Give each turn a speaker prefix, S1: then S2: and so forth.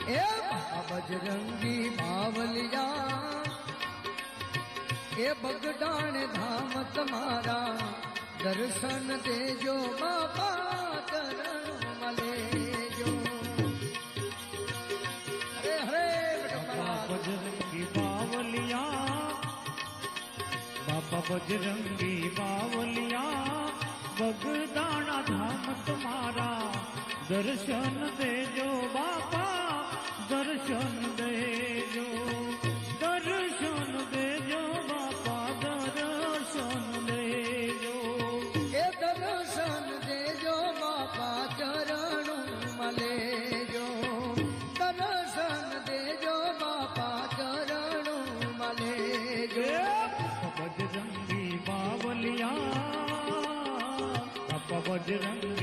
S1: એ બજરંગી બાવલિયા એ બગડાણ ધામ તમારા દર્શન દેજો બાપા ચરણ મલેજો હરે હરે
S2: બજરંગી બાવલિયા બાપા બજરંગી બાવલિયા બગદાણા ધામ તમારા દર્શન દેજો બાપા દર્શન દેજો દર્શન દેજો બાપા દર્શન દેજો
S1: એ દર્શન દેજો બાપા ચરણ મલેજો દર્શન દેજો બાપા ચરણ મલેજો
S2: બજરંગી બાવલિયા બાપા બજરંગ